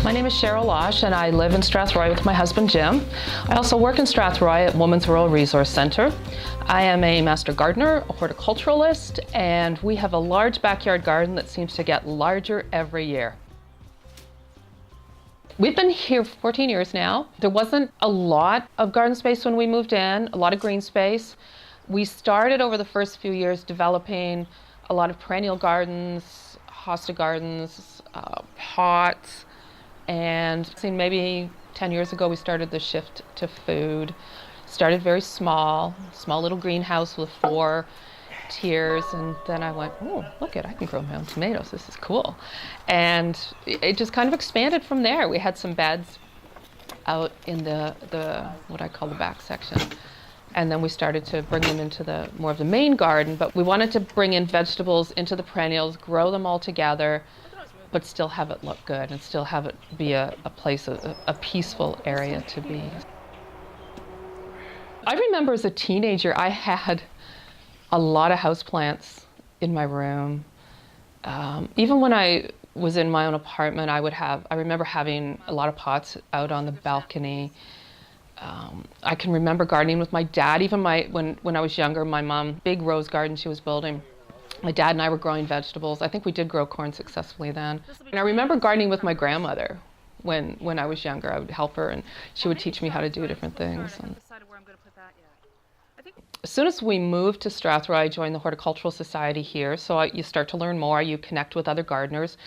My name is Cheryl Losch and I live in Strathroy with my husband Jim. I also work in Strathroy at Women's Rural Resource Centre. I am a master gardener, a horticulturalist, and we have a large backyard garden that seems to get larger every year. We've been here 14 years now. There wasn't a lot of garden space when we moved in, a lot of green space. We started over the first few years developing a lot of perennial gardens, hosta gardens, pots, and maybe 10 years ago we started the shift to food. Started very small little greenhouse with 4 tiers, and then I went, oh, look I can grow my own tomatoes, this is cool. And it just kind of expanded from there. We had some beds out in the what I call the back section. And then we started to bring them into more of the main garden, but we wanted to bring in vegetables into the perennials, grow them all together, but still have it look good and still have it be a place, a peaceful area to be. I remember as a teenager, I had a lot of houseplants in my room. Even when I was in my own apartment, I remember having a lot of pots out on the balcony. I can remember gardening with my dad. Even when I was younger, my mom, big rose garden she was building. My dad and I were growing vegetables. I think we did grow corn successfully then. And I remember gardening with my grandmother when I was younger. I would help her and she would teach me how to do different things. As soon as we moved to Strathroy, I joined the Horticultural Society here. So you start to learn more, you connect with other gardeners.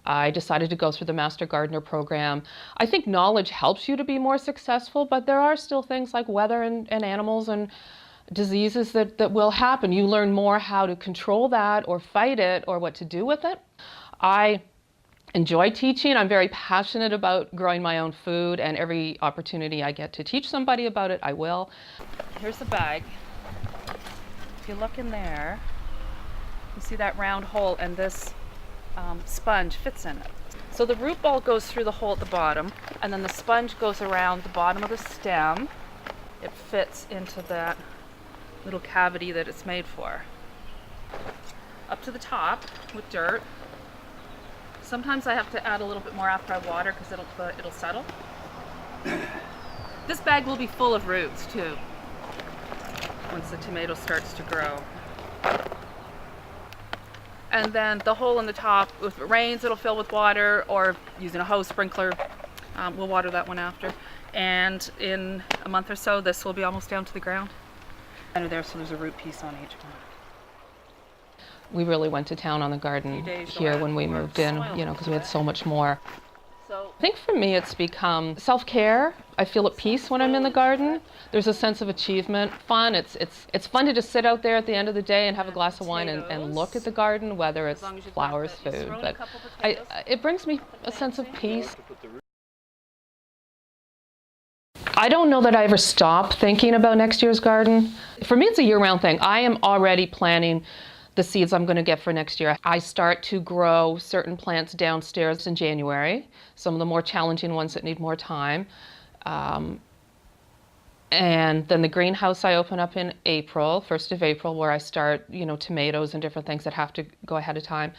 I decided to go through the Master Gardener program. I think knowledge helps you to be more successful, but there are still things like weather and animals and diseases that will happen. You learn more how to control that or fight it or what to do with it. I enjoy teaching. I'm very passionate about growing my own food, and every opportunity I get to teach somebody about it, I will. Here's the bag. If you look in there, you see that round hole, and this sponge fits in it. So the root ball goes through the hole at the bottom, and then the sponge goes around the bottom of the stem. It fits into that little cavity that it's made for. Up to the top with dirt. Sometimes I have to add a little bit more after I water because it'll settle. This bag will be full of roots too once the tomato starts to grow. And then the hole in the top, if it rains, it'll fill with water, or using a hose sprinkler, we'll water that one after. And in a month or so, this will be almost down to the ground. Under there, so there's a root piece on each one. We really went to town on the garden here when we moved in, because we had so much more. I think for me it's become self-care. I feel at peace when I'm in the garden. There's a sense of achievement, fun. It's fun to just sit out there at the end of the day and have a glass of wine and look at the garden, whether it's flowers, food. But it brings me a sense of peace. I don't know that I ever stop thinking about next year's garden. For me, it's a year-round thing. I am already planning the seeds I'm going to get for next year. I start to grow certain plants downstairs in January, some of the more challenging ones that need more time. And then the greenhouse I open up in April, 1st of April, where I start, tomatoes and different things that have to go ahead of time.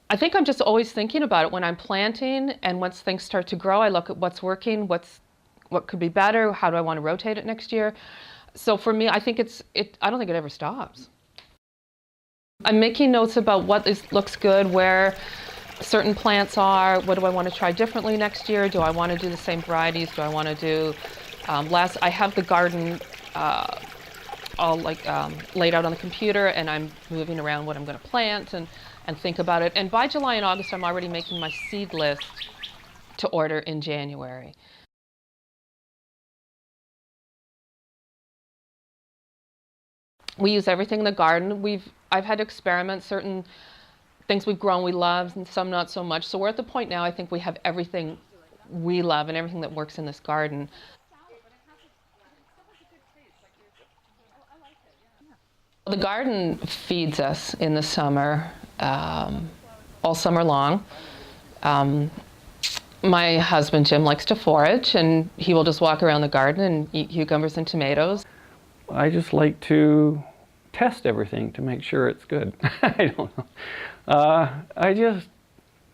I think I'm just always thinking about it when I'm planting, and once things start to grow, I look at what's working, what could be better, how do I want to rotate it next year. So for me, I think I don't think it ever stops. I'm making notes about what looks good, where certain plants are, what do I want to try differently next year, do I want to do the same varieties, do I want to do less. I have the garden all laid out on the computer, and I'm moving around what I'm going to plant and think about it. And by July and August, I'm already making my seed list to order in January. We use everything in the garden. I've had to experiment. Certain things we've grown we love, and some not so much. So we're at the point now, I think we have everything we love and everything that works in this garden. The garden feeds us in the summer, all summer long. My husband Jim likes to forage, and he will just walk around the garden and eat cucumbers and tomatoes. I just like to test everything to make sure it's good. I don't know. I just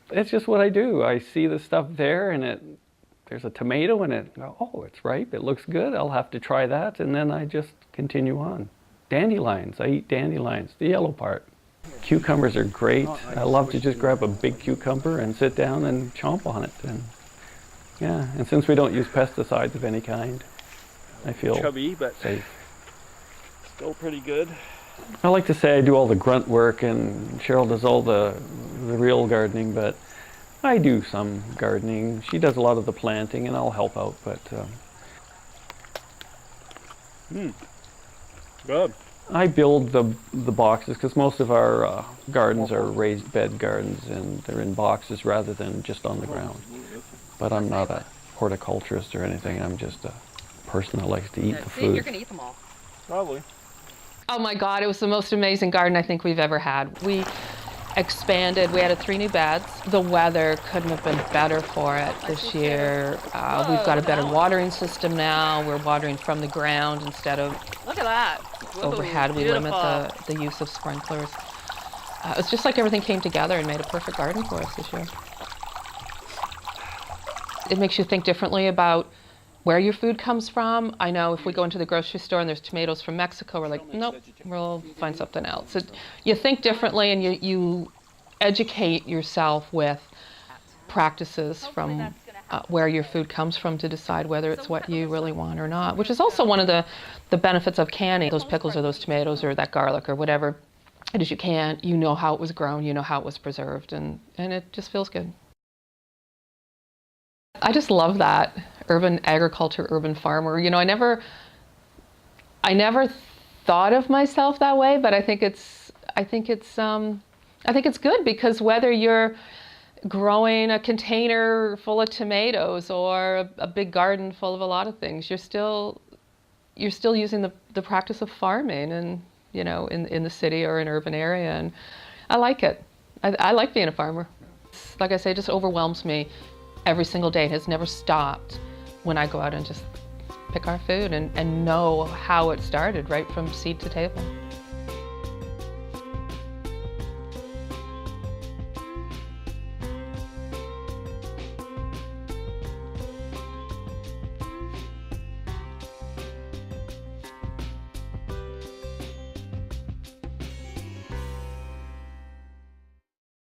It's just what I do. I see the stuff there and there's a tomato in it. Oh, it's ripe, it looks good, I'll have to try that, and then I just continue on. Dandelions, I eat dandelions, the yellow part. Cucumbers are great. I love to just grab a big cucumber and sit down and chomp on it. And yeah, and since we don't use pesticides of any kind, I feel chubby, but safe. Still pretty good. I like to say I do all the grunt work and Cheryl does all the real gardening, but I do some gardening. She does a lot of the planting and I'll help out, but Good. I build the boxes because most of our gardens are raised bed gardens and they're in boxes rather than just on the ground. But I'm not a horticulturist or anything. I'm just a person that likes to eat the food. You're gonna eat them all. Probably. Oh my God, it was the most amazing garden I think we've ever had. We expanded, we added 3 new beds. The weather couldn't have been better for it this year. We've got a better watering system now. We're watering from the ground instead of Look at that. overhead. We limit the use of sprinklers. It's just like everything came together and made a perfect garden for us this year. It makes you think differently about where your food comes from. I know if we go into the grocery store and there's tomatoes from Mexico, we're like, nope, we'll find something else. You think differently and you educate yourself with practices from where your food comes from to decide whether it's what you really want or not, which is also one of the benefits of canning. Those pickles or those tomatoes or that garlic or whatever it is you can, you know how it was grown, you know how it was preserved, and it just feels good. I just love that urban agriculture, urban farmer. You know, I never thought of myself that way, but I think it's good because whether you're growing a container full of tomatoes or a big garden full of a lot of things, you're still using the practice of farming, and you know, in the city or an urban area, and I like it. I like being a farmer. Like I say, it just overwhelms me every single day. It has never stopped when I go out and just pick our food and know how it started right from seed to table.